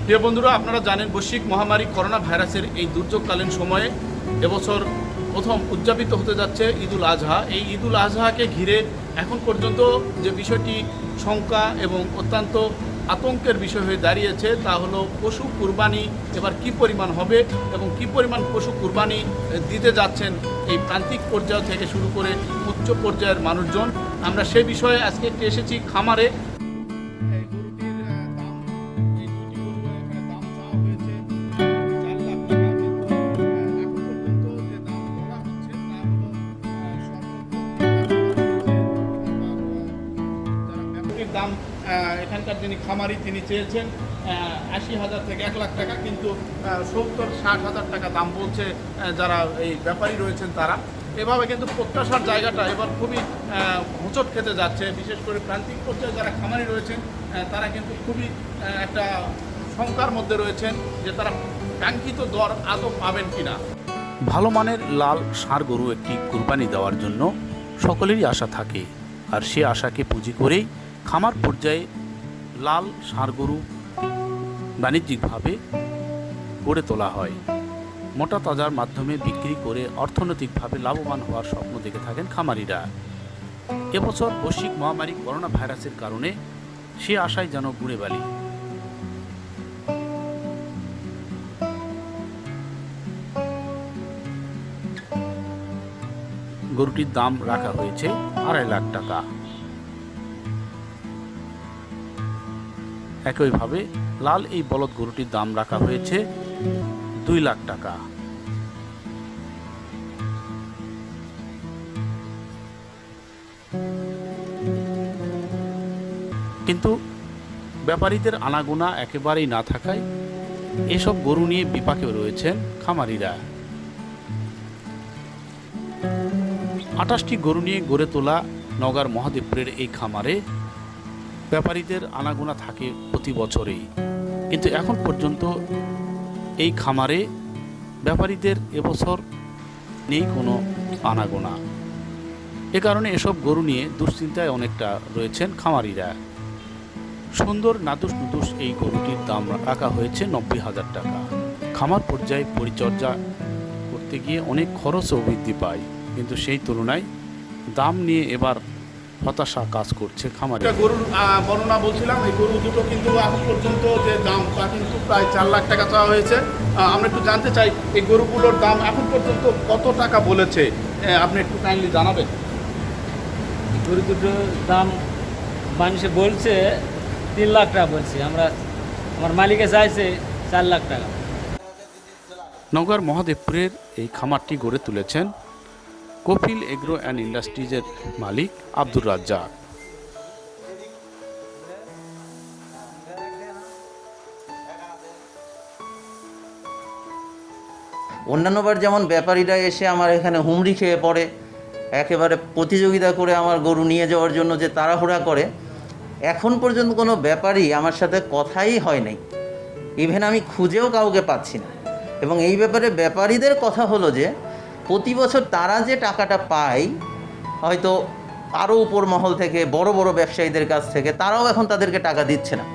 প্রিয় বন্ধুরা, আপনারা জানেন বৈশ্বিক মহামারী করোনা ভাইরাসের এই দুর্যোগকালীন সময়ে এবছর প্রথম উদযাপিত হতে যাচ্ছে ঈদুল আজহা। এই ঈদুল আজহাকে ঘিরে এখন পর্যন্ত যে বিষয়টি শঙ্কা এবং অত্যন্ত আতঙ্কের বিষয় হয়ে দাঁড়িয়েছে তা হলো পশু কুরবানি এবার কি পরিমাণ হবে এবং কি পরিমাণ পশু কুরবানি দিতে যাচ্ছেন এই প্রান্তিক পর্যায় থেকে শুরু করে উচ্চ পর্যায়ের মানুষজন। আমরা সেই বিষয়ে আজকে একটু এসেছি খামারে। দাম এখানকার যিনি খামারি তিনি চেয়েছেন ৮০,০০০ থেকে ১,০০,০০০ টাকা, কিন্তু ৭০-৬০,০০০ টাকা দাম বলছে যারা এই ব্যাপারী রয়েছেন তারা। এভাবে কিন্তু প্রত্যাশার জায়গাটা এবার খুবই হোঁচট খেতে যাচ্ছে। বিশেষ করে প্রান্তিক পর্যায়ে যারা খামারি রয়েছেন তারা কিন্তু খুবই একটা শঙ্কার মধ্যে রয়েছেন যে তারা কাঙ্ক্ষিত দর আদৌ পাবেন কিনা। ভালো মানের লাল ষাঁড় গরু একটি কুরবানি দেওয়ার জন্য সকলেরই আশা থাকে, আর সে আশাকে পুঁজি করেই খামার পর্যায়ে লাল ষাঁড় গরু বাণিজ্যিকভাবে গড়ে তোলা হয়। মোটা তাজার মাধ্যমে বিক্রি করে অর্থনৈতিকভাবে লাভবান হওয়ার স্বপ্ন দেখে থাকেন খামারিরা। এবছর বৈশ্বিক মহামারী করোনা ভাইরাসের কারণে সে আশায় যেন গুড়ে বালি। গরুটির দাম রাখা হয়েছে ২.৫ লাখ টাকা। একইভাবে লাল এই বলদ গরুটির দাম রাখা হয়েছে ২ লাখ টাকা। কিন্তু ব্যাপারীদের আনাগোনা একেবারেই না থাকায় এসব গরু নিয়ে বিপাকে রয়েছেন খামারিরা। ২৮টি গরু নিয়ে গড়ে তোলা নওগাঁর মহাদেবপুরের এই খামারে ব্যাপারীদের আনাগোনা থাকে প্রতি বছরেই, কিন্তু এখন পর্যন্ত এই খামারে ব্যাপারীদের এবছর নেই কোনো আনাগোনা। এ কারণে এসব গরু নিয়ে দুশ্চিন্তায় অনেকটা রয়েছেন খামারিরা। সুন্দর নাদুস নুদুস এই গরুটির দাম রাখা হয়েছে ৯০,০০০ টাকা। খামার পর্যায়ে পরিচর্যা করতে গিয়ে অনেক খরচও বৃদ্ধি পায়, কিন্তু সেই তুলনায় দাম নিয়ে এবার হতাশা কাজ করছে খামারে। গরুর বর্ণনা বলছিলাম, এই গরু দুটো কিন্তু এখন পর্যন্ত যে দাম তা কিন্তু প্রায় ৪ লাখ টাকা চাওয়া হয়েছে। আমরা একটু জানতে চাই এই গরুগুলোর দাম এখন পর্যন্ত কত টাকা বলেছে, আপনি একটু কাইন্ডলি জানাবেন। গরু দুটোর দাম মানুষে বলছে ৩ লাখ টাকা বলছে, আমার মালিকে চাইছে ৪ লাখ টাকা। নওগাঁর মহাদেবপুরের এই খামারটি গড়ে তুলেছেন কপিল এগ্রো অ্যান্ড ইন্ডাস্ট্রিজের মালিক আব্দুর রাজ্জাক। অন্যান্যবার যেমন ব্যাপারীরা এসে আমার এখানে হুমড়ি খেয়ে পড়ে, একেবারে প্রতিযোগিতা করে আমার গরু নিয়ে যাওয়ার জন্য যে তাড়াহুড়া করে, এখন পর্যন্ত কোনো ব্যাপারী আমার সাথে কথাই হয় নাই। ইভেন আমি খুঁজেও কাউকে পাচ্ছি না। এবং এই ব্যাপারে ব্যাপারীদের কথা হলো যে প্রতি বছর তারা যে টাকাটা পায় হয়তো আরও উপর মহল থেকে বড় বড় ব্যবসায়ীদের কাছ থেকে, তারাও এখন তাদেরকে টাকা দিচ্ছে না।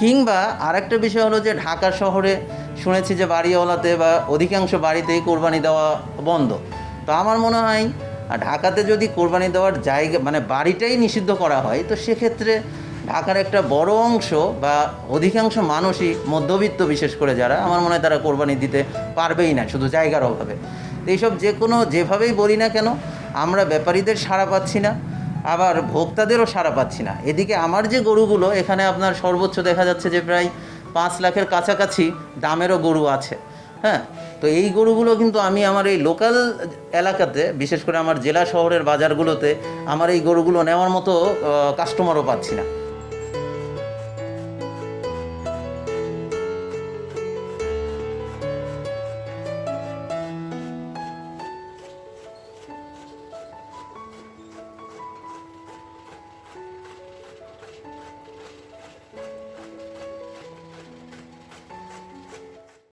কিংবা আরেকটা বিষয় হলো যে ঢাকা শহরে শুনেছি যে বাড়িওয়ালাতে বা অধিকাংশ বাড়িতেই কোরবানি দেওয়া বন্ধ। তো আমার মনে হয় ঢাকাতে যদি কোরবানি দেওয়ার জায়গা মানে বাড়িটাই নিষিদ্ধ করা হয়, তো সেক্ষেত্রে ঢাকার একটা বড় অংশ বা অধিকাংশ মানুষই মধ্যবিত্ত, বিশেষ করে যারা, আমার মনে হয় তারা কোরবানি দিতে পারবেই না শুধু জায়গার অভাবে। তো এইসব যেভাবেই বলি না কেন, আমরা ব্যাপারীদের সাড়া পাচ্ছি না, আবার ভোক্তাদেরও সাড়া পাচ্ছি না। এদিকে আমার যে গরুগুলো এখানে আপনার সর্বোচ্চ দেখা যাচ্ছে যে প্রায় ৫ লাখের কাছাকাছি দামেরও গরু আছে। হ্যাঁ, তো এই গরুগুলো কিন্তু আমি আমার এই লোকাল এলাকাতে, বিশেষ করে আমার জেলা শহরের বাজারগুলোতে আমার এই গরুগুলো নেওয়ার মতো কাস্টমারও পাচ্ছি না।